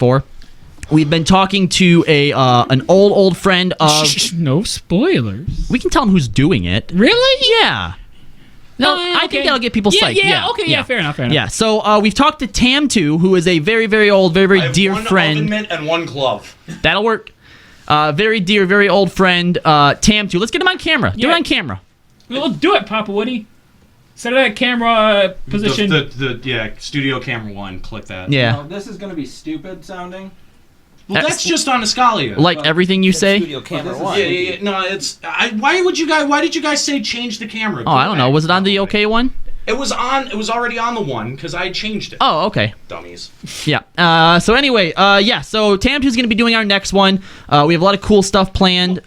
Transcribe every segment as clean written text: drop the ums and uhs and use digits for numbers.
4. We've been talking to an old friend of... No spoilers. We can tell him who's doing it. Really? Yeah. No, I think that'll get people psyched. Yeah, fair enough. Yeah, so we've talked to Tam2, who is a very, very old, very, very dear friend. One oven mitt and one glove. That'll work. Very dear, very old friend, Tam2. Let's get him on camera. Do it on camera. Well, do it, Papa Woody. Set it at camera position. The studio camera 1. Click that. Yeah. No, this is going to be stupid sounding. Well, that's just on Eskalia. Like everything you say? Studio camera 1. Yeah. No, it's. Why did you guys say change the camera? Oh, I don't know. Was it on the okay one? It was on. It was already on the one because I changed it. Oh, okay. Dummies. Yeah. So anyway, So Tam2's going to be doing our next one. We have a lot of cool stuff planned.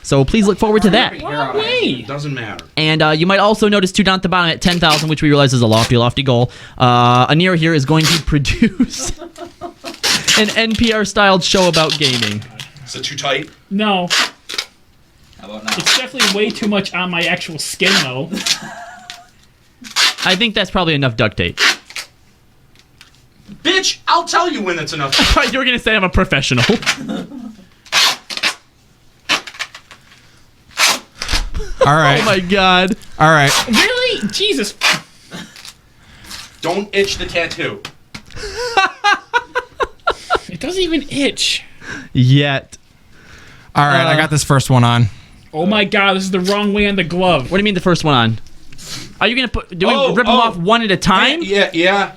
So please look forward to that. It doesn't matter. And you might also notice too down at the bottom at 10,000, which we realize is a lofty goal. Anir here is going to produce an NPR-styled show about gaming. Is it too tight? No. How about now? It's definitely way too much on my actual skin, though. I think that's probably enough duct tape. Bitch, I'll tell you when it's enough. You were going to say I'm a professional. All right. Oh my god. All right. Really? Jesus. Don't itch the tattoo. It doesn't even itch. Yet. All right. I got this first one on. Oh my god, this is the wrong way on the glove. What do you mean the first one on? Are you gonna put? Do we rip them off one at a time? Yeah. Yeah,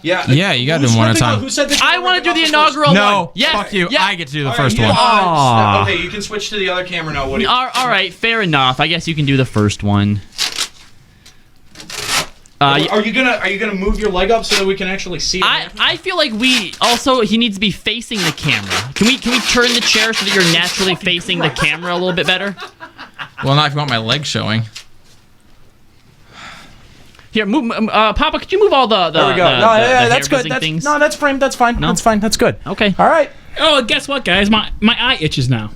you got to do them one at a time. Who said that? I want to do the inaugural one. No, Yes. fuck you. Yeah. I get to do the All first right, one. Aw. Okay, you can switch to the other camera now. Woody. All right, fair enough. I guess you can do the first one. Are you gonna move your leg up so that we can actually see it? I feel like he needs to be facing the camera. Can we turn the chair so that you're naturally facing the camera a little bit better? Well, not if you want my leg showing. Here, move, Papa. Could you move all the There we go. That's good. Things? That's framed. That's fine. No? That's fine. That's good. Okay. All right. Oh, guess what, guys? My eye itches now.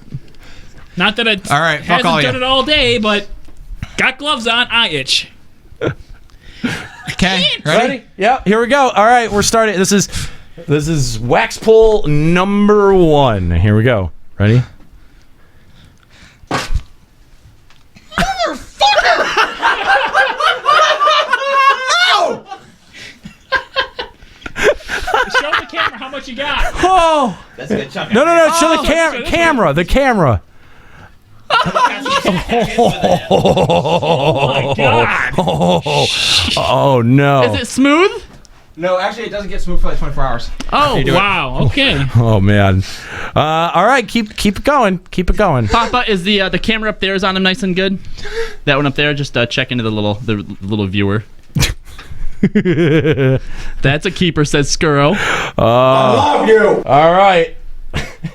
Not that it All right, fuck hasn't all done ya. it all day, but got gloves on, eye itch. Okay. Ready? Yep. Here we go. All right, we're starting. This is wax pull number 1. Here we go. Ready? Show the camera how much you got. Oh! That's a good chunk. No. Show the camera. The camera. Oh my god. Oh no. Is it smooth? No, actually, it doesn't get smooth for like 24 hours. Oh, Wow. Okay. Oh man. All right, keep it going. Keep it going. Papa, is the camera up there is on him nice and good? That one up there, just check into the little viewer. That's a keeper, says Skuro. I love you. All right.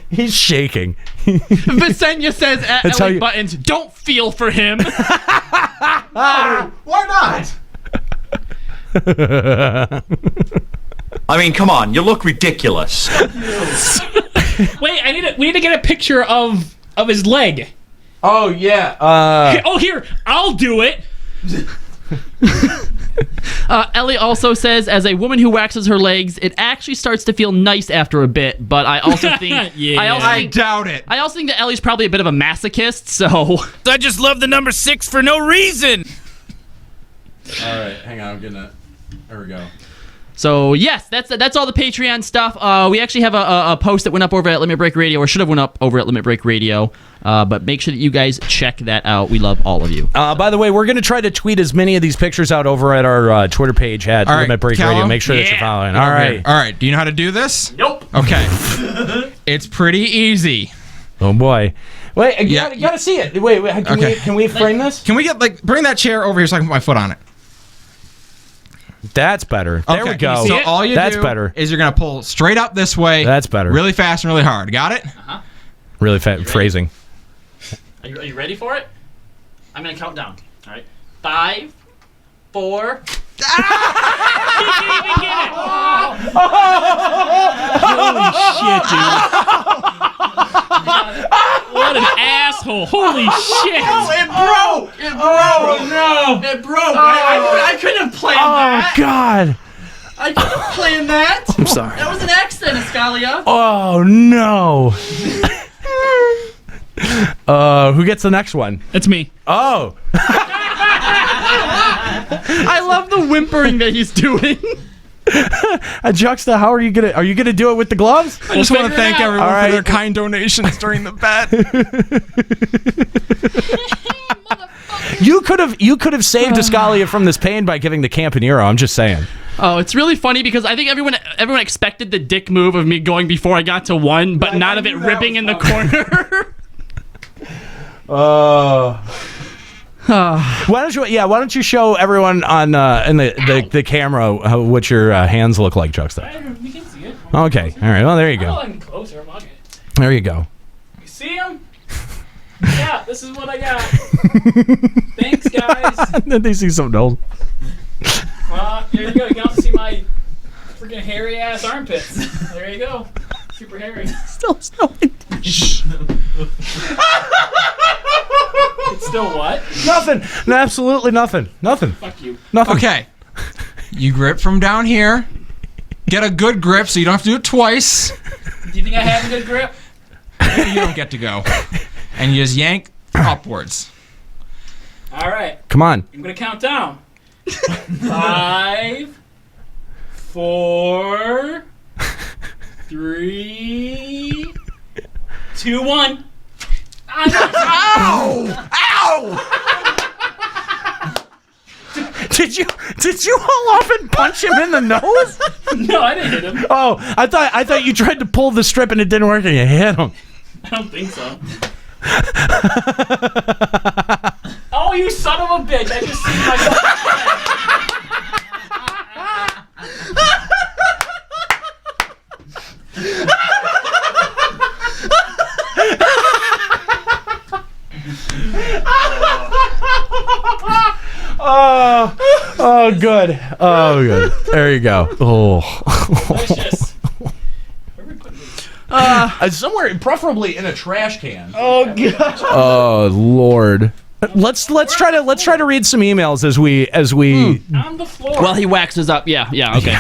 He's shaking. Visenya says at That's how LA you- Buttons, don't feel for him. Why not? I mean, come on, you look ridiculous. Wait, we need to get a picture of his leg. Oh yeah. Oh, here, I'll do it. Ellie also says, as a woman who waxes her legs, it actually starts to feel nice after a bit. But I also think, Yeah. I doubt it. I also think that Ellie's probably a bit of a masochist. So I just love the number 6 for no reason. All right, hang on. I'm getting it. There we go. So yes, that's all the Patreon stuff. We actually have a post that went up over at Limit Break Radio, or should have went up over at Limit Break Radio. But make sure that you guys check that out. We love all of you. By the way, we're going to try to tweet as many of these pictures out over at our Twitter page at All right, Limit Break Callum? Radio. Make sure that you're following. All right. All right. Do you know how to do this? Nope. Okay. It's pretty easy. Oh boy. Wait, you Yeah, gotta see it. Wait, can we frame this? Can we get bring that chair over here so I can put my foot on it? That's better. There Okay. we go. So all you That's do better. is you're gonna pull straight up this way. That's better. Really fast and really hard. Got it? Really phrasing. Are you ready for it? I'm gonna count down. All right. 5, 4. He didn't even get it. Holy shit, dude. What an asshole. Holy shit. It broke. It broke. Oh, no. It broke. I couldn't have planned Oh that. God. I didn't plan that. I'm sorry. That was an accident, Eskalia. Oh no. Who gets the next one? That's me. Oh. I love the whimpering that he's doing. Juxta, how are you gonna do it with the gloves? I just want to thank everyone All right. for their kind donations during the bet. You could have saved Eskalia from this pain by giving the Campanero. I'm just saying. Oh, it's really funny because I think everyone expected the dick move of me going before I got to 1, but not of it ripping in the corner. Why don't you show everyone on in the camera what your hands look like, Juxta? We can see it. Okay. All right. Well, there you go. I'm closer. Fuck it. There you go. You see him? Yeah, this is what I got. Thanks, guys. Then they see something else. Well, here you go. You can also see my freaking hairy ass armpits. There you go. Super hairy. Still. It's still what? Nothing. No, absolutely nothing. Nothing. Fuck you. Nothing. Okay. You grip from down here. Get a good grip so you don't have to do it twice. Do you think I have a good grip? You don't get to go. And you just yank upwards. All right. Come on. I'm gonna count down. 5, 4, 3, 2, 1. Ow! Did you haul off and punch him in the nose? No, I didn't hit him. Oh, I thought you tried to pull the strip and it didn't work and you hit him. I don't think so. Oh, you son of a bitch! I just see myself. Oh, good. Oh, good. There you go. Oh. Delicious. Somewhere, preferably in a trash can. Oh god. Oh Lord. Let's try to read some emails as we. On the floor. Well, he waxes up. Yeah. Okay.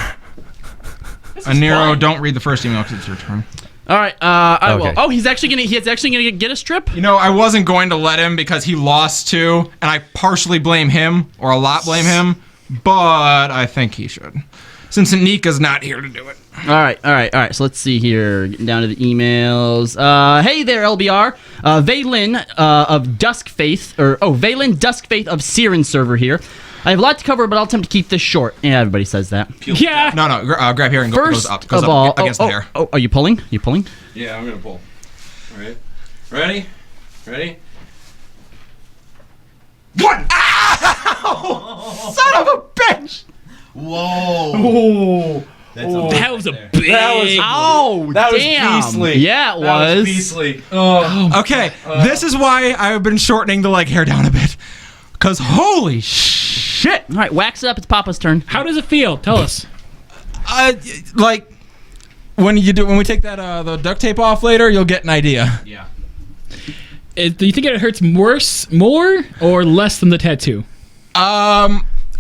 Nero, don't read the first email because it's your turn. All right. I will. Okay. Oh, he's actually gonna get a strip. You know, I wasn't going to let him because he lost 2, and I partially blame him, or a lot blame him, but I think he should. Since Nika's not here to do it. All right. So let's see here. Getting down to the emails. Hey there, LBR. Vaylin of Duskfaith, Vaylin Duskfaith of Siren server here. I have a lot to cover, but I'll attempt to keep this short. Yeah, everybody says that. Yeah. No, grab here and First goes up. Goes of up all, against the hair. Oh, are you pulling? Yeah, I'm gonna pull. All right. Ready? One! Ow! Son of a bitch! Whoa. That's That was a big. Oh, That was damn. beastly. Yeah, it was. beastly. Oh. Okay, this is why I've been shortening the leg hair down a bit. Because holy shit! All right, wax it up. It's Papa's turn. How does it feel? Tell us. Like, when we take that the duct tape off later, you'll get an idea. Yeah. Do you think it hurts more, or less than the tattoo?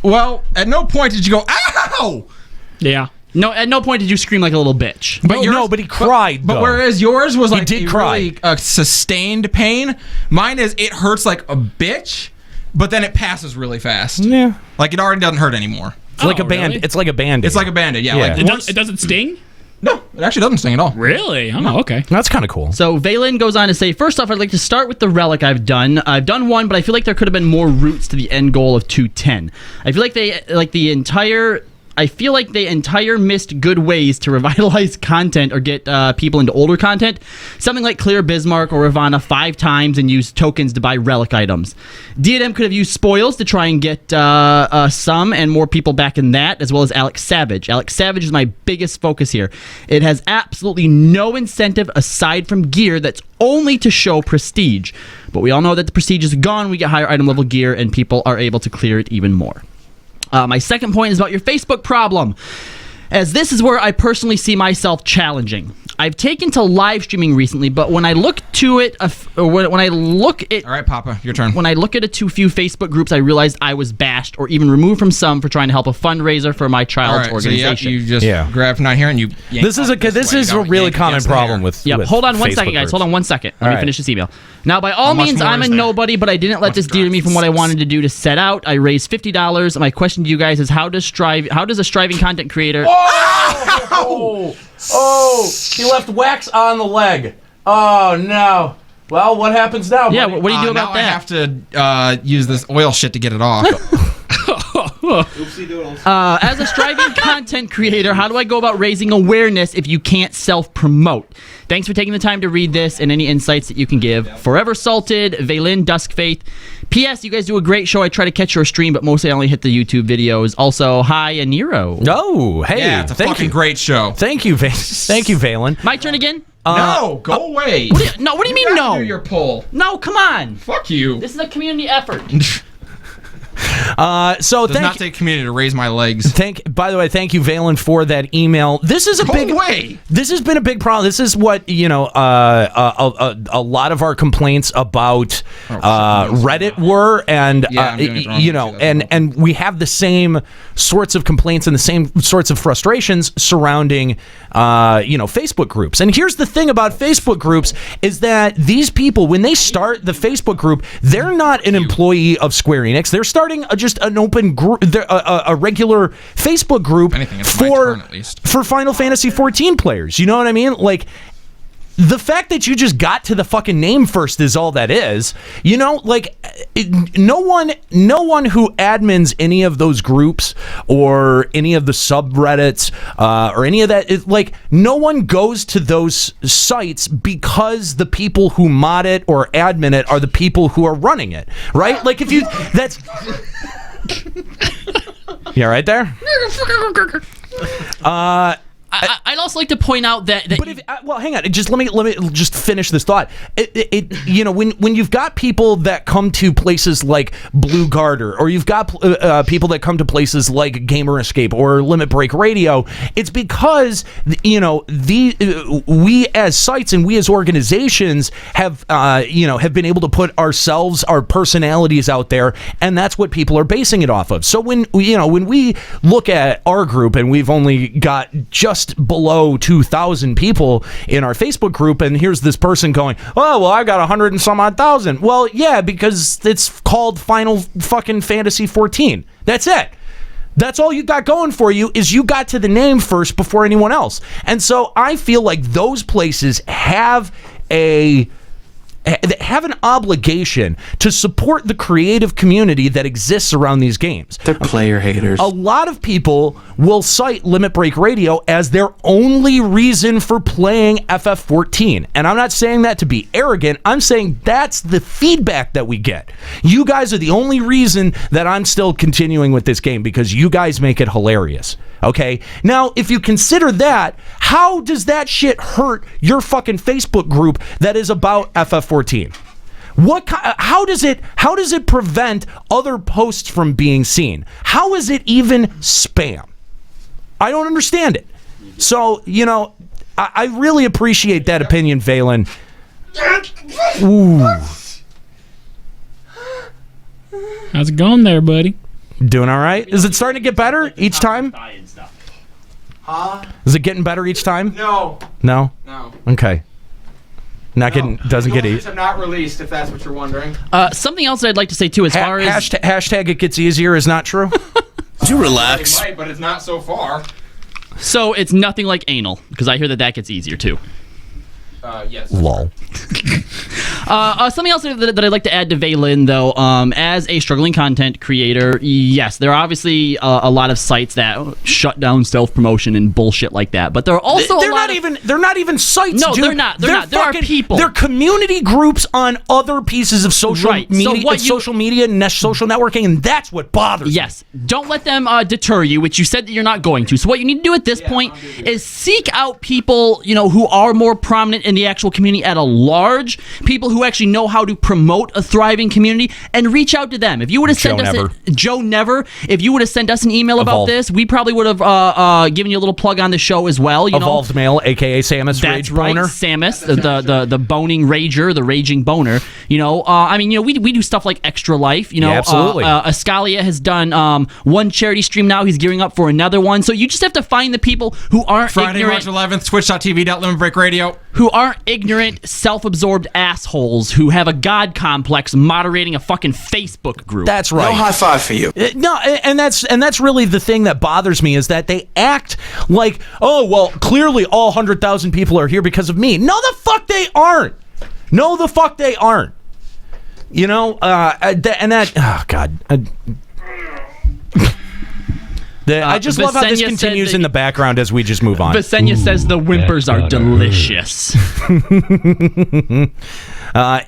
Well, at no point did you go, ow! Yeah. No, at no point did you scream like a little bitch. But he cried. But though. whereas yours was like did a cry. really sustained pain, mine is it hurts like a bitch, but then it passes really fast. Yeah. Like it already doesn't hurt anymore. It's like a band. Really? It's like a band. It's like a Band-Aid, yeah. Yeah. Like It doesn't sting? no, it actually doesn't sting at all. Really? Oh, okay. That's kind of cool. So Vaylin goes on to say, first off, I'd like to start with the relic I've done. I've done 1, but I feel like there could have been more routes to the end goal of 210. I feel like the entire missed good ways to revitalize content or get people into older content. Something like clear Bismarck or Ravana 5 times and use tokens to buy relic items. D&M could have used spoils to try and get some and more people back in that, as well as Alex Savage. Alex Savage is my biggest focus here. It has absolutely no incentive aside from gear that's only to show prestige. But we all know that the prestige is gone. We get higher item level gear and people are able to clear it even more. My second point is about your Facebook problem, as this is where I personally see myself challenging. I've taken to live streaming recently, but when I look to it, when I look at All right, Papa, your turn. when I look at it too few Facebook groups, I realized I was bashed or even removed from some for trying to help a fundraiser for my All child's right, organization. so you just grabbed from not here and you. This is a really common problem with. Yep. with Hold on one Facebook second, guys. groups. Hold on one second. Let All me right. finish this email. Now, by all How much means, more I'm a is there? nobody, but I didn't let this deter me from what I wanted to do to set out. I raised $50. My question to you guys is: How does a striving content creator? Oh, he left wax on the leg. Oh no. Well, what happens now? Yeah, buddy? what do you do about now that? I have to use this oil shit to get it off. Oopsie doodles. As a striving content creator, how do I go about raising awareness if you can't self-promote? Thanks for taking the time to read this and any insights that you can give. Forever Salted, Vaylin, Duskfaith. P.S. You guys do a great show. I try to catch your stream, but mostly I only hit the YouTube videos. Also, hi, Aniro. Oh, hey. Yeah, it's a thank fucking you. great show. Thank you, Thank you, Valen. My turn again? No, go away. What do you mean have to no? do your poll. No, come on. Fuck you. This is a community effort. So Does not take community to raise my legs. By the way, thank you, Valen, for that email. This is a Go big. away. This has been a big problem. This is what a lot of our complaints about Reddit were, and Yeah, I'm doing it wrong. you know, and we have the same sorts of complaints and the same sorts of frustrations surrounding Facebook groups. And here's the thing about Facebook groups is that these people, when they start the Facebook group, they're not an employee of Square Enix. They're starting just an open group, a regular Facebook group Anything, it's my turn, at least. for Final Fantasy 14 players. You know what I mean? Like, the fact that you just got to the fucking name first is all that is. You know, like, no one who admins any of those groups or any of the subreddits or any of that, like, no one goes to those sites because the people who mod it or admin it are the people who are running it, right? Like, if you, that's... Yeah, right there? I'd also like to point out that But hang on. Just let me just finish this thought. When you've got people that come to places like Blue Garter, or you've got people that come to places like Gamer Escape or Limit Break Radio, it's because we as sites and we as organizations have been able to put our personalities out there, and that's what people are basing it off of. So when we look at our group and we've only got just below 2,000 people in our Facebook group, and here's this person going, oh, well, I got 100 and some odd thousand. Well, yeah, because it's called Final fucking Fantasy 14. That's it. That's all you got going for you, is you got to the name first before anyone else. And so I feel like those places have an obligation to support the creative community that exists around these games. They're player haters. A lot of people will cite Limit Break Radio as their only reason for playing FF14. And I'm not saying that to be arrogant. I'm saying that's the feedback that we get. You guys are the only reason that I'm still continuing with this game, because you guys make it hilarious. Okay? Now, if you consider that, how does that shit hurt your fucking Facebook group that is about FF14? How does it prevent other posts from being seen? How is it even spam? I don't understand it. So, I really appreciate that opinion, Valen. Ooh. How's it going there, buddy? Doing all right? Is it starting to get better each time? Huh? Is it getting better each time? No. No? No. Okay. Doesn't get easy. Have not released, if that's what you're wondering. something else that I'd like to say too, as far as Hashtag it gets easier is not true. Do relax. It might, but it's not so far. so it's nothing like anal, because I hear that gets easier too. Yes. Lol. Something else that I'd like to add to Vaylin, though, as a struggling content creator, yes, there are obviously a lot of sites that shut down self-promotion and bullshit like that, but there are also They're not even sites. No, dude. they're not. They're not. There are people. They're community groups on other pieces of social Right. So media, what social media, and social networking, and that's what bothers me. Yes. Don't let them deter you, which you said that you're not going to. So what you need to do at this point is seek out people, who are more prominent in the actual community at a large, people who actually know how to promote a thriving community, and reach out to them. If you would have sent us Joe Never, if you would have sent us an email about this, we probably would have given you a little plug on the show as well. Evolved Male, aka Samus Rage Boner. Samus, the boning rager, the raging boner. We do stuff like Extra Life. Absolutely. Eskalia has done one charity stream now. He's gearing up for another one. So you just have to find the people who aren't Friday, ignorant. March 11th, twitch.tv.limitbreakradio. Who aren't ignorant, self-absorbed assholes who have a god complex moderating a fucking Facebook group. That's right. No high five for you. No, and that's really the thing that bothers me is that they act like, oh, well, clearly all 100,000 people are here because of me. No, the fuck they aren't. No, the fuck they aren't. Oh, God. I just love how this continues in the background as we just move on. Visenya says the whimpers are delicious.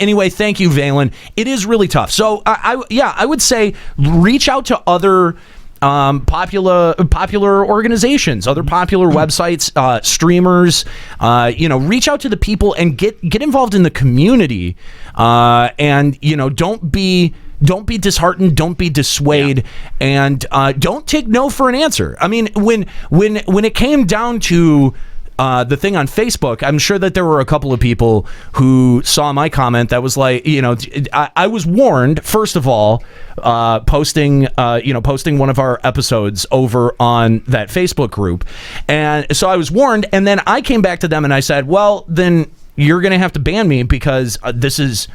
Anyway, thank you, Valen. It is really tough. So, I would say reach out to other popular organizations, other popular websites, streamers. Reach out to the people and get involved in the community. And don't be disheartened. Don't be dissuaded, and don't take no for an answer. I mean, when it came down to the thing on Facebook, I'm sure that there were a couple of people who saw my comment that was like, I was warned, first of all, posting one of our episodes over on that Facebook group, and so I was warned, and then I came back to them and I said, well, then you're gonna have to ban me because this is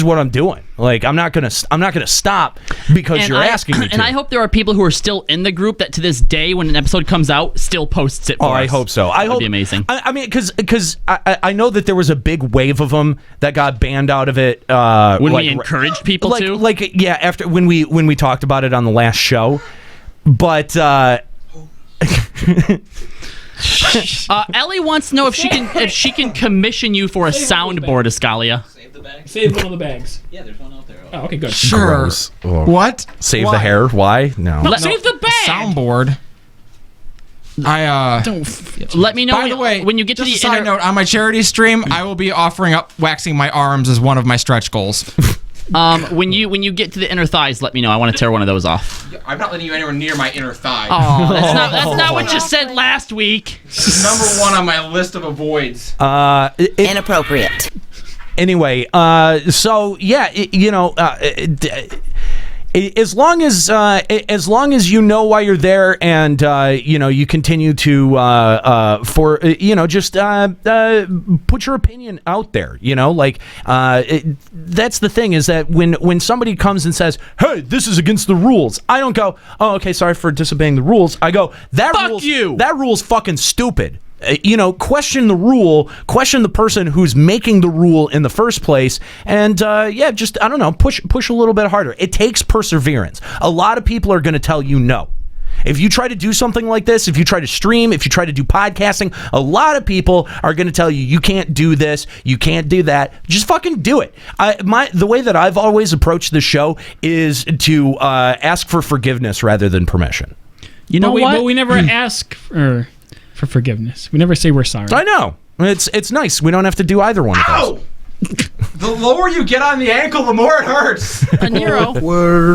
what I'm doing. Like, I'm not gonna stop because you're asking me to. And I hope there are people who are still in the group that to this day, when an episode comes out, still posts it. I hope so. That would be amazing. I mean, because I know that there was a big wave of them that got banned out of it. When we encouraged people to, after when we talked about it on the last show, but. Ellie wants to know if she can commission you for a soundboard, Eskalia. Save one of the bags. Yeah, there's one out there. Oh, okay, good. Sure. What? Save the hair? Why? No. Save the bag. Soundboard. Let me know. By the way, when you get to the side note, on my charity stream, I will be offering up waxing my arms as one of my stretch goals. When you get to the inner thighs, let me know. I want to tear one of those off. I'm not letting you anywhere near my inner thigh. Oh, that's not what you said last week. Number one on my list of avoids. Inappropriate. Anyway, so yeah, as long as you know why you're there, and you continue to put your opinion out there. That's the thing, is that when somebody comes and says, "Hey, this is against the rules," I don't go, "Oh, okay, sorry for disobeying the rules." I go, That rule's fucking stupid." Question the rule, question the person who's making the rule in the first place, and just, I don't know, push a little bit harder. It takes perseverance. A lot of people are going to tell you no. If you try to do something like this, if you try to stream, if you try to do podcasting, a lot of people are going to tell you can't do this, you can't do that. Just fucking do it. The way that I've always approached the show is to ask for forgiveness rather than permission. But we never ask for forgiveness. We never say we're sorry. I know. It's nice. We don't have to do either one of those. The lower you get on the ankle, the more it hurts. Nero,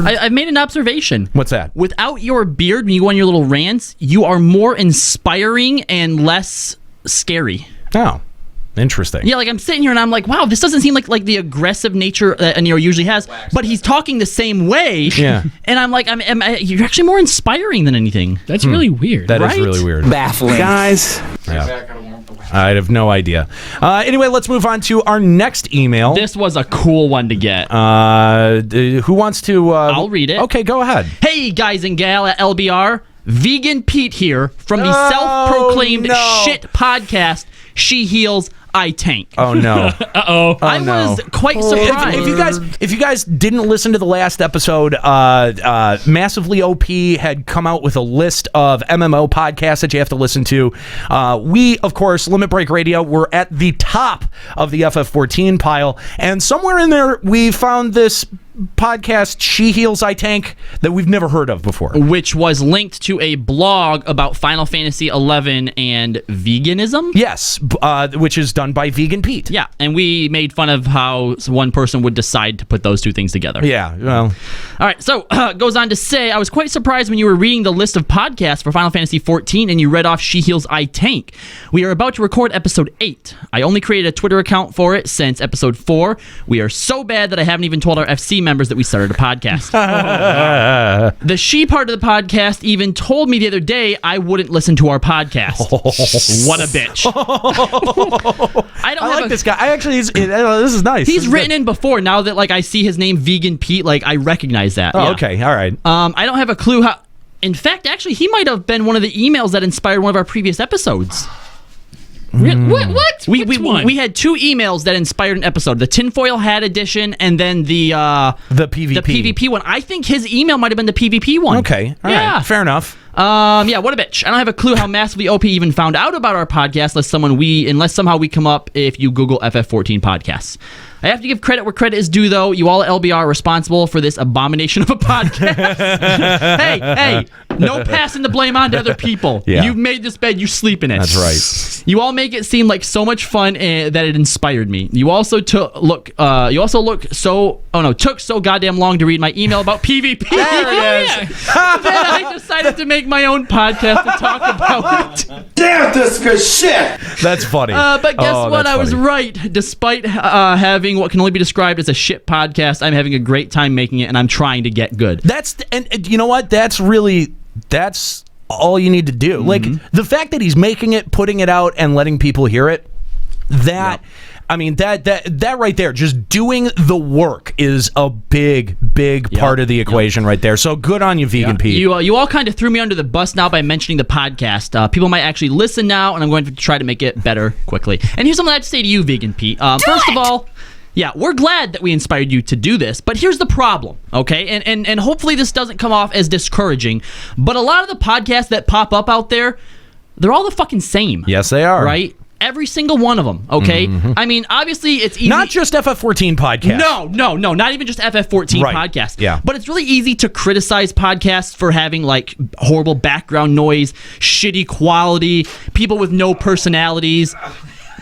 I made an observation. What's that? Without your beard, when you go on your little rants, you are more inspiring and less scary. Oh. Interesting. Yeah, like I'm sitting here and I'm like, wow, this doesn't seem like the aggressive nature that Nero usually has, but he's talking the same way. Yeah. And I'm like, you're actually more inspiring than anything. That's really weird. That is really weird. Baffling. Guys. Yeah. I have no idea. Anyway, let's move on to our next email. This was a cool one to get. Who wants to... I'll read it. Okay, go ahead. Hey, guys and gal at LBR. Vegan Pete here from the self-proclaimed shit podcast, She Heals, I Tank. Oh no! I was quite surprised. If you guys didn't listen to the last episode, Massively OP had come out with a list of MMO podcasts that you have to listen to. We, of course, Limit Break Radio, were at the top of the FF14 pile, and somewhere in there we found this podcast, She Heals, I Tank, that we've never heard of before. Which was linked to a blog about Final Fantasy XI and veganism. Yes, which is done by Vegan Pete. Yeah, and we made fun of how one person would decide to put those two things together. Yeah, well. All right, so goes on to say, I was quite surprised when you were reading the list of podcasts for Final Fantasy XIV and you read off She Heals, I Tank. We are about to record episode 8. I only created a Twitter account for it since episode 4. We are so bad that I haven't even told our FC members that we started a podcast. The she part of the podcast even told me the other day I wouldn't listen to our podcast. What a bitch. I like this guy. This is nice. He's written in before. Now that I see his name, Vegan Pete, I recognize that. Oh, yeah. okay. All right. I don't have a clue how... In fact, actually, he might have been one of the emails that inspired one of our previous episodes. What? Which one? We had 2 emails that inspired an episode: the tinfoil hat edition, and then the PvP. The PvP one. I think his email might have been the PvP one. Okay, all right, fair enough. Yeah, what a bitch. I don't have a clue how massively OP even found out about our podcast unless somehow we come up if you Google FF14 podcasts. I have to give credit where credit is due, though. You all at LBR are responsible for this abomination of a podcast. hey, no passing the blame on to other people. Yeah. You've made this bed, you sleep in it. That's right. You all make it seem like so much fun that it inspired me. You also took so goddamn long to read my email about PvP. There it is. Then I decided to make my own podcast to talk about it. Damn, this good shit. That's funny. But guess what? that's I was funny. right. Despite having what can only be described as a shit podcast, I'm having a great time making it, and I'm trying to get good. And you know what? That's all you need to do. Like, the fact that he's making it, putting it out, and letting people hear it, I mean, that right there, just doing the work is a big part of the equation right there. So good on you, Vegan Pete. You all kind of threw me under the bus now by mentioning the podcast. People might actually listen now, and I'm going to try to make it better quickly. And here's something I have to say to you, Vegan Pete. First of all, yeah, we're glad that we inspired you to do this, but here's the problem, okay? And hopefully this doesn't come off as discouraging, but a lot of the podcasts that pop up out there, they're all the fucking same. Yes, they are. Right? Every single one of them, okay? I mean, obviously, it's easy. Not just FF14 podcast. No, not even just FF14 podcast. Yeah. But it's really easy to criticize podcasts for having, horrible background noise, shitty quality, people with no personalities,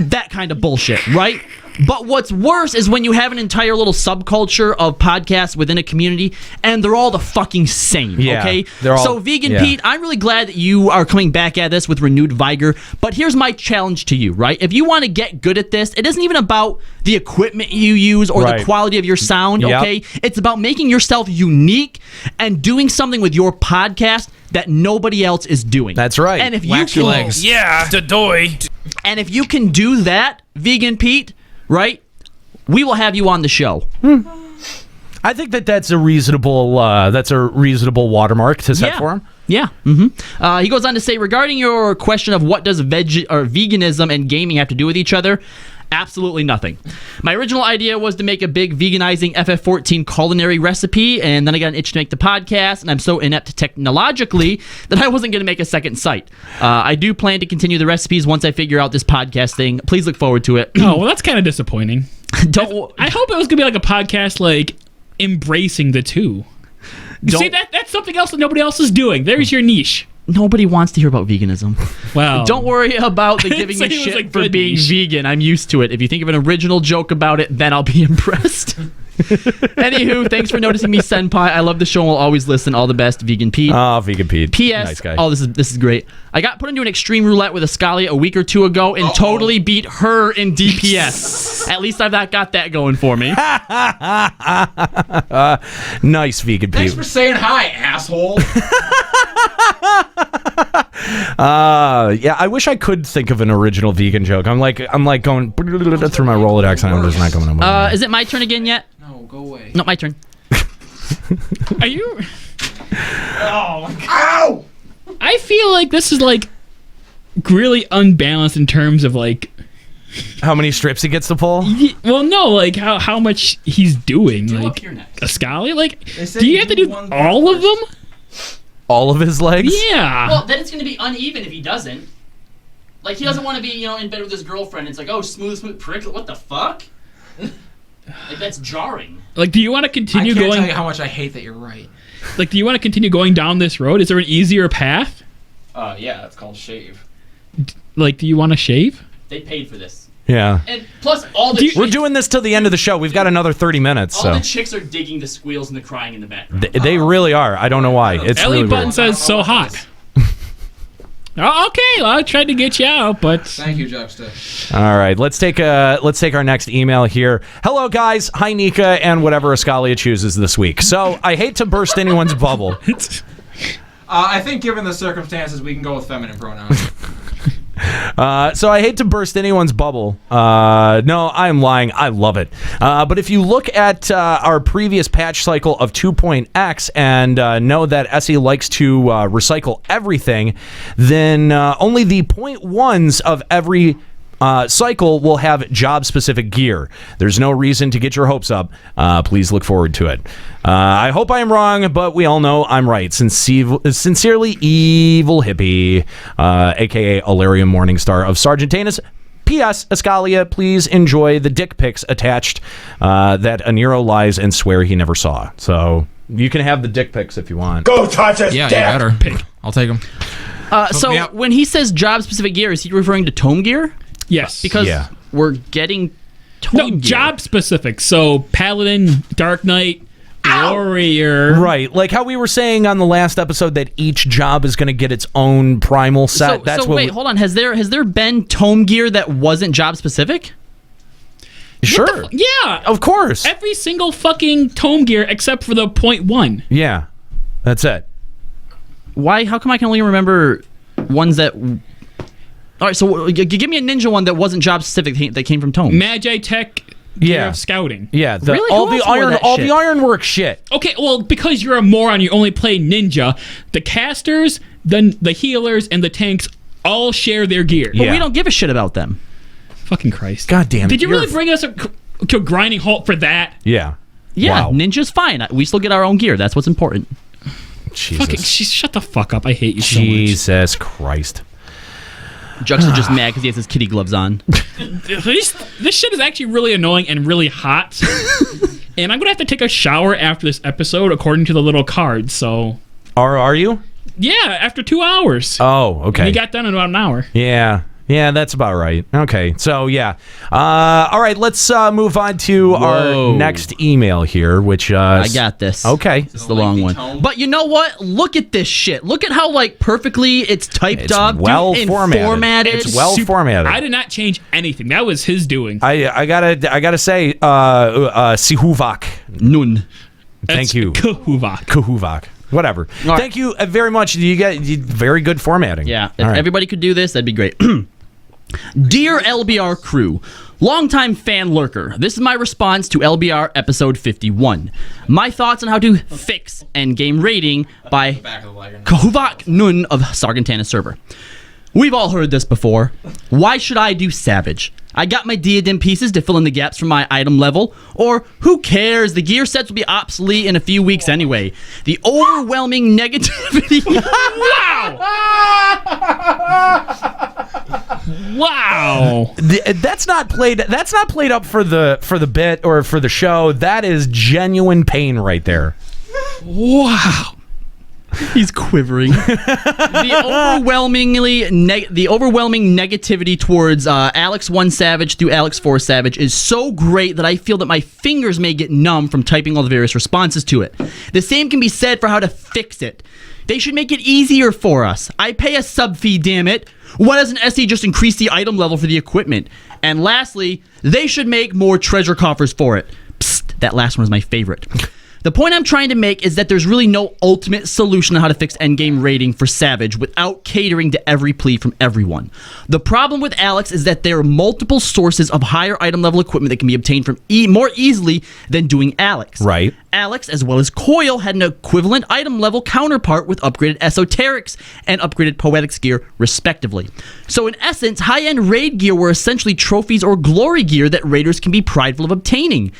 that kind of bullshit, right? But what's worse is when you have an entire little subculture of podcasts within a community, and they're all the fucking same, okay? So, Vegan Pete, I'm really glad that you are coming back at this with renewed vigor, but here's my challenge to you, right? If you want to get good at this, it isn't even about the equipment you use or the quality of your sound, okay? It's about making yourself unique and doing something with your podcast that nobody else is doing. That's right. And if Wax you your can, legs. Yeah, doy. And if you can do that, Vegan Pete, right, we will have you on the show. I think that's a reasonable watermark to set for him. Yeah. He goes on to say, regarding your question of what does veganism and gaming have to do with each other, absolutely nothing. My original idea was to make a big veganizing FF14 culinary recipe, and then I got an itch to make the podcast, and I'm so inept technologically that I wasn't going to make a second site. I do plan to continue the recipes once I figure out this podcast thing. Please look forward to it. Oh, well, that's kind of disappointing. I hope it was going to be like a podcast, embracing the two. See, that's something else that nobody else is doing. There's your niche. Nobody wants to hear about veganism. Wow. Don't worry about the giving me shit for being vegan. I'm used to it. If you think of an original joke about it, then I'll be impressed. Anywho, thanks for noticing me, Senpai. I love the show and will always listen. All the best, Vegan Pete. Oh, Vegan Pete. P.S. Nice guy. Oh, this is great. I got put into an extreme roulette with Eskalia a week or two ago and totally beat her in DPS. At least I've not got that going for me. Nice, Vegan Pete. Thanks for saying hi, asshole. Yeah, I wish I could think of an original vegan joke. I'm like going through my Rolodex and I'm just not coming up. Is it my turn again yet? No, go away. No, my turn. Are you... Ow! I feel like this is, really unbalanced in terms of, how many strips he gets to pull? Well, no, how much he's doing. You're next. Escalia, do you have to do all of them? All of his legs? Yeah. Well, then it's going to be uneven if he doesn't. He doesn't want to be, in bed with his girlfriend. It's oh, smooth prick. What the fuck? Like, that's jarring. Like, do you want to continue I can't going? tell you how much I hate that you're right. Like, do you want to continue going down this road? Is there an easier path? Yeah, it's called shave. Like, do you want to shave? They paid for this. Yeah. And plus, all the We're doing this till the end of the show. We've got another 30 minutes. all So the chicks are digging the squeals and the crying in the background. they really are. I don't know why. It's Ellie really Button weird. says so hot. Oh, okay, well, I tried to get you out, but Thank you, Juxta. All right, let's take our next email here. Hello, guys. Hi, Nika, and whatever Eskalia chooses this week. So I hate to burst anyone's bubble. I think given the circumstances, we can go with feminine pronouns. So I hate to burst anyone's bubble. No, I'm lying. I love it. But if you look at our previous patch cycle of 2.x and know that SE likes to recycle everything, then only the 0.1s of every cycle will have job-specific gear. There's no reason to get your hopes up. Please look forward to it. I hope I am wrong, but we all know I'm right. Sincerely, Evil Hippie, a.k.a. Alarium Morningstar of Sargentanis. P.S. Eskalia, please enjoy the dick pics attached that Aniro lies and swear he never saw. So you can have the dick pics if you want. Go touch his Yeah, dick. you better. I'll take them. So me up. when he says job-specific gear, is he referring to tome gear? yes. Because Yeah. we're getting tome no, gear. job specific. So, Paladin, Dark Knight, Warrior. Right, like how we were saying on the last episode that each job is going to get its own primal set. So wait, hold on. Has there been tome gear that wasn't job-specific? Sure. Yeah. Of course. Every single fucking tome gear except for the 0.1. Yeah. That's it. Why? How come I can only remember ones that... All right, so give me a ninja one that wasn't job-specific that came from tome. Magi Tech gear Yeah. of scouting. Yeah, Really? all Who the else wore iron, that all shit? the ironwork shit. Okay, well, because you're a moron, you only play ninja. The casters, the healers, and the tanks all share their gear. But we don't give a shit about them. Fucking Christ. God damn it! Did you really bring us to a grinding halt for that? Yeah. Yeah, Wow. ninja's fine. We still get our own gear. That's what's important. Fucking, shut the fuck up. I hate you so Jesus Christ. Juxta's just mad because he has his kitty gloves on. much. This shit is actually really annoying and really hot. And I'm going to have to take a shower after this episode according to the little card. So, Are you? yeah, after 2 hours. Oh, okay. We got done in about an hour. Yeah. Yeah, that's about right. Okay, so yeah. All right, let's move on to our next email here, which... I got this. Okay. This is the long one. But you know what? Look at this shit. Look at how perfectly it's typed It's up. well and formatted. It's well formatted. I did not change anything. That was his doing. I gotta say, Sihuvak. Nun. Thank you. Kahuvak. Kahuvak. Whatever. right. Thank you very much. You get very good formatting. Yeah, if All right. everybody could do this, that'd be great. Dear LBR crew, longtime fan lurker, this is my response to LBR episode 51. My thoughts on how to fix endgame rating by Kahuvak Nun of Sargentana server. We've all heard this before. Why should I do Savage? I got my diadem pieces to fill in the gaps from my item level. Or, who cares? The gear sets will be obsolete in a few weeks anyway. The overwhelming negativity... Wow. That's not played up for the bit or for the show. That is genuine pain right there. Wow. He's quivering. The overwhelming negativity towards Alex 1 Savage through Alex 4 Savage is so great that I feel that my fingers may get numb from typing all the various responses to it. The same can be said for how to fix it. They should make it easier for us. I pay a sub fee, damn it. Why doesn't SE just increase the item level for the equipment? And lastly, they should make more treasure coffers for it. Psst, that last one is my favorite. The point I'm trying to make is that there's really no ultimate solution on how to fix endgame rating for Savage without catering to every plea from everyone. The problem with Alex is that there are multiple sources of higher item level equipment that can be obtained from more easily than doing Alex. Right. Alex, as well as Coil, had an equivalent item level counterpart with upgraded esoterics and upgraded poetics gear, respectively. So in essence, high-end raid gear were essentially trophies or glory gear that raiders can be prideful of obtaining.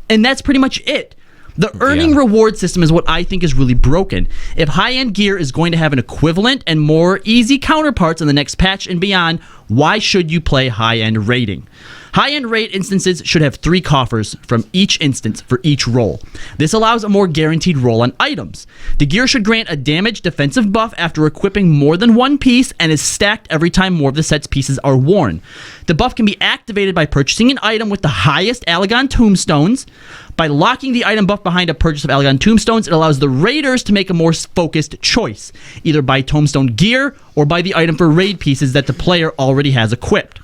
And that's pretty much it. The earning reward system is what I think is really broken. If high-end gear is going to have an equivalent and more easy counterparts in the next patch and beyond, why should you play high-end raiding? High-end raid instances should have 3 coffers from each instance for each roll. This allows a more guaranteed roll on items. The gear should grant a damage defensive buff after equipping more than one piece and is stacked every time more of the set's pieces are worn. The buff can be activated by purchasing an item with the highest Allagan tombstones. By locking the item buff behind a purchase of Allagan tombstones, it allows the raiders to make a more focused choice, either by tombstone gear or by the item for raid pieces that the player already has equipped.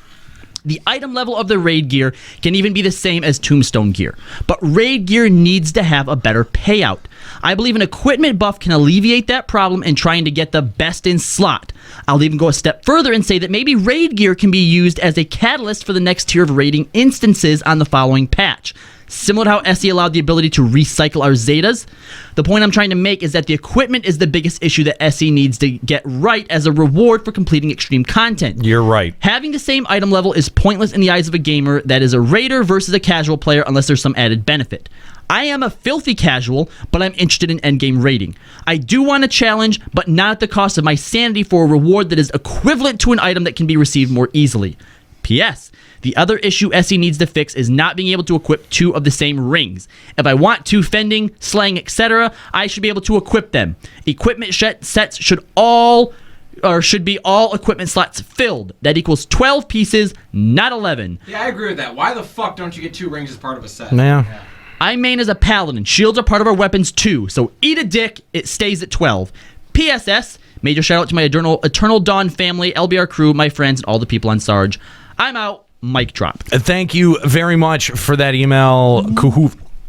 The item level of the raid gear can even be the same as tombstone gear, but raid gear needs to have a better payout. I believe an equipment buff can alleviate that problem in trying to get the best in slot. I'll even go a step further and say that maybe raid gear can be used as a catalyst for the next tier of raiding instances on the following patch. Similar to how SE allowed the ability to recycle our Zetas, the point I'm trying to make is that the equipment is the biggest issue that SE needs to get right as a reward for completing extreme content. You're right. Having the same item level is pointless in the eyes of a gamer that is a raider versus a casual player unless there's some added benefit. I am a filthy casual, but I'm interested in endgame raiding. I do want a challenge, but not at the cost of my sanity for a reward that is equivalent to an item that can be received more easily. P.S. The other issue SE needs to fix is not being able to equip 2 of the same rings. If I want 2 fending, slang, etc., I should be able to equip them. Equipment sets should be all equipment slots filled. That equals 12 pieces, not 11. Yeah, I agree with that. Why the fuck don't you get 2 rings as part of a set? Yeah. I main as a paladin. Shields are part of our weapons too, so eat a dick, it stays at 12. PSS, major shout out to my Eternal Dawn family, LBR crew, my friends, and all the people on Sarge. I'm out. Mic drop. Thank you very much for that email,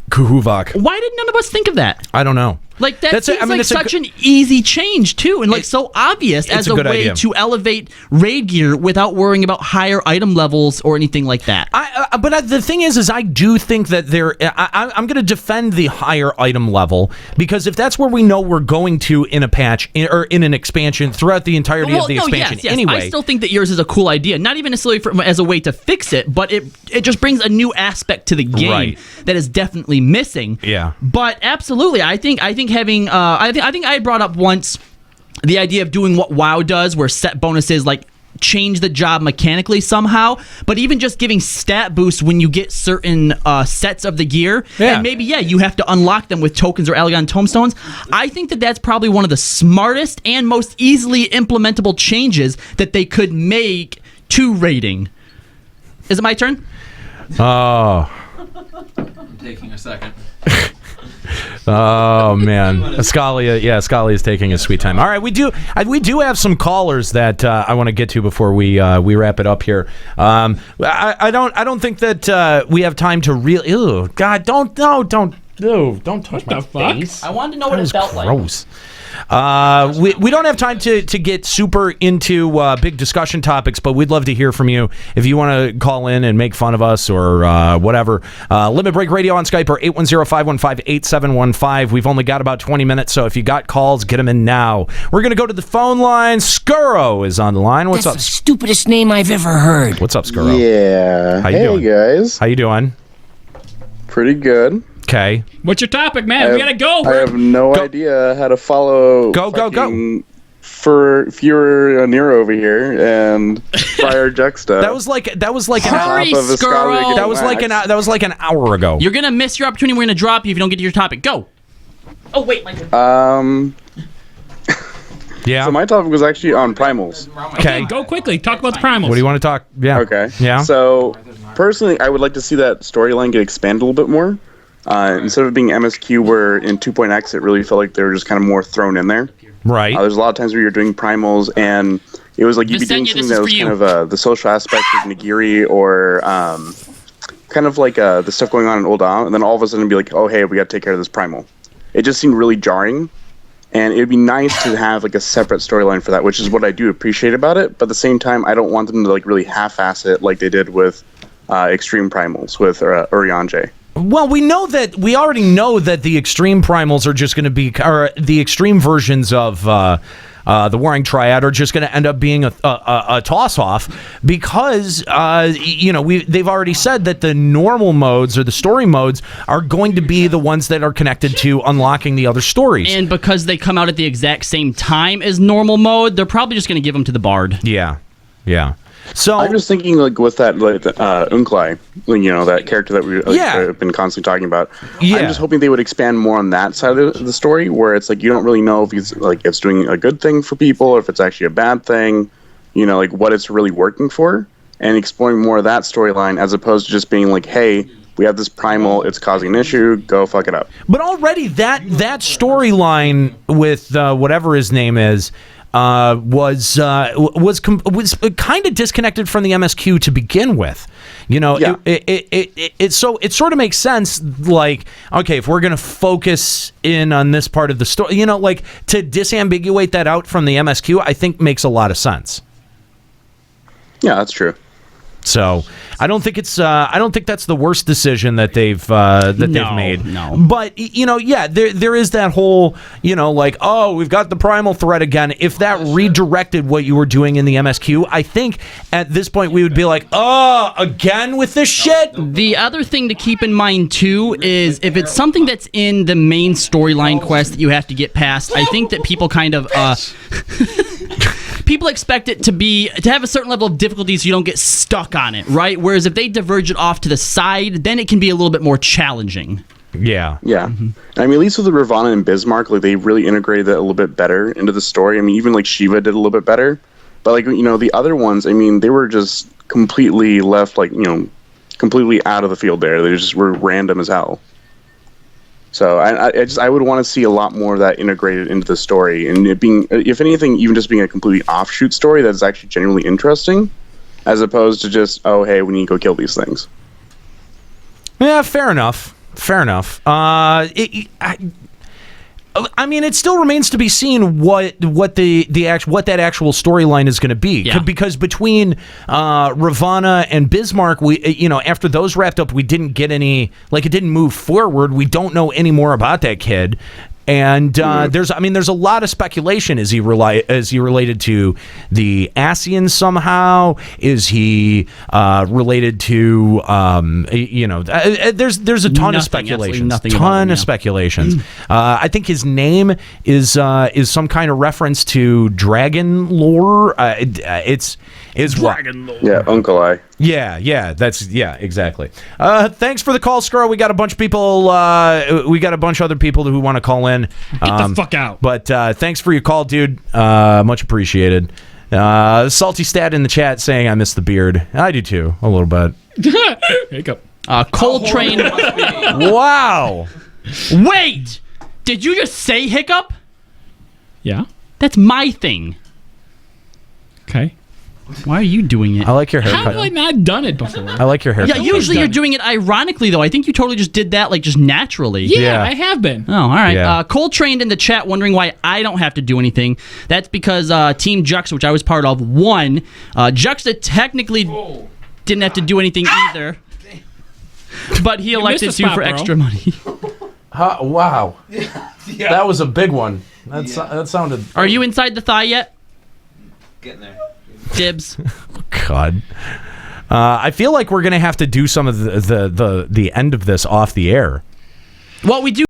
Kuhuvak. Why did none of us think of that? I don't know. Like, that seems such an easy change, too, and so obvious as a way idea to elevate raid gear without worrying about higher item levels or anything like that. But the thing is I do think that I'm going to defend the higher item level, because if that's where we know we're going to in a patch or in an expansion throughout the entirety of the expansion anyway. I still think that yours is a cool idea, not even necessarily as a way to fix it, but it just brings a new aspect to the game that is definitely missing. Yeah. But absolutely, I think having I think I brought up once the idea of doing what WoW does, where set bonuses like change the job mechanically somehow, but even just giving stat boosts when you get certain sets of the gear, and maybe you have to unlock them with tokens or Allagan tombstones. I think that that's probably one of the smartest and most easily implementable changes that they could make to raiding. Is it my turn? Oh. I'm taking a second. Oh man, Eskalia is taking a sweet time. All right, we do have some callers that I want to get to before we wrap it up here. I don't think that we have time to really. Ew, God, don't touch my face. I wanted to know what it felt like. Gross. We don't have time to get super into big discussion topics, but we'd love to hear from you if you want to call in and make fun of us or whatever. Limit Break Radio on Skype or 810-515-8715. We've only got about 20 minutes, so if you got calls, get them in now. We're going to go to the phone line. Skuro is on the line. What's up? That's the stupidest name I've ever heard. What's up, Skuro? Yeah. How you doing? Guys. How you doing? Pretty good. Okay. What's your topic, man? We gotta go. I have no idea how to follow. Go. For Fuhrer Nero over here and Friar Juxta. That was like Hurry, Skuro. That was like an hour ago. You're gonna miss your opportunity. We're gonna drop you if you don't get to your topic. Go. Oh wait, my turn. Yeah. So my topic was actually on primals. Okay, go quickly. Talk about the primals. What do you want to talk? Yeah. Okay. Yeah. So personally, I would like to see that storyline get expanded a little bit more. Instead of being MSQ, where in 2.x it really felt like they were just kind of more thrown in there. Right. There's a lot of times where you're doing primals, and it was like you'd be doing something that was kind of the social aspect of Nagiri, or kind of like the stuff going on in Old Isle, and then all of a sudden be like, oh hey, we got to take care of this primal. It just seemed really jarring, and it'd be nice to have like a separate storyline for that, which is what I do appreciate about it. But at the same time, I don't want them to like really half-ass it like they did with Extreme Primals with Urianger. Well, we already know that the extreme primals are just going to be, or the extreme versions of the Warring Triad are just going to end up being a toss-off, because they've already said that the normal modes or the story modes are going to be the ones that are connected to unlocking the other stories. And because they come out at the exact same time as normal mode, they're probably just going to give them to the Bard. Yeah. So I'm just thinking, like, with that, like, Unklai, that character that we have been constantly talking about. Yeah. I'm just hoping they would expand more on that side of the story, where it's like you don't really know if he's like it's doing a good thing for people, or if it's actually a bad thing. Like what it's really working for, and exploring more of that storyline as opposed to just being like, hey, we have this primal, it's causing an issue, go fuck it up. But already that storyline with whatever his name is was kind of disconnected from the MSQ to begin with. It sort of makes sense. Like, okay, if we're gonna focus in on this part of the story, like to disambiguate that out from the MSQ, I think makes a lot of sense. Yeah, that's true. So I don't think it's I don't think that's the worst decision that they've made. No. But there is that whole like, oh, we've got the primal threat again. If that redirected what you were doing in the MSQ, I think at this point we would be like, oh, again with this shit. The other thing to keep in mind too is if it's something that's in the main storyline quest that you have to get past, I think that people kind of people expect it to have a certain level of difficulty so you don't get stuck on it, right? Whereas if they diverge it off to the side, then it can be a little bit more challenging. Yeah. Mm-hmm. I mean, at least with the Ravana and Bismarck, like they really integrated that a little bit better into the story. I mean, even like Shiva did a little bit better. But like, the other ones, I mean, they were just completely left, like, completely out of the field there. They just were random as hell. So I would want to see a lot more of that integrated into the story, and it being, if anything, even just being a completely offshoot story that's actually genuinely interesting, as opposed to just, oh, hey, we need to go kill these things. Yeah, fair enough. I mean, it still remains to be seen what that actual storyline is going to be. Yeah. Because between Ravana and Bismarck, we after those wrapped up, we didn't get any, like, it didn't move forward. We don't know any more about that kid. And there's a lot of speculation. Is he related to the Asians somehow? Is he related to there's a ton of speculations. Speculations. I think his name is some kind of reference to dragon lore. It's dragon lore. Yeah, Unklai. Yeah, exactly. Thanks for the call, Skrull. We got a bunch of people. We got a bunch of other people who want to call in. Get the fuck out. But thanks for your call, dude. Much appreciated. Salty Stat in the chat saying I miss the beard. I do too, a little bit. Hiccup. Coltrane. Wow. Wait, did you just say hiccup? Yeah. That's my thing. Okay. Why are you doing it? I like your haircut. How have I not done it before? I like your haircut. Yeah, usually you're doing it ironically, though. I think you totally just did that, like, just naturally. Yeah, I have been. Oh, all right. Yeah. Coltrane in the chat wondering why I don't have to do anything. That's because Team Juxta, which I was part of, won. Juxta technically didn't have to do anything either. But he elected you for extra money. Wow. That was a big one. That sounded... Are you inside the thigh yet? Getting there. Dibs. God. I feel like we're going to have to do some of the end of this off the air. Well, we do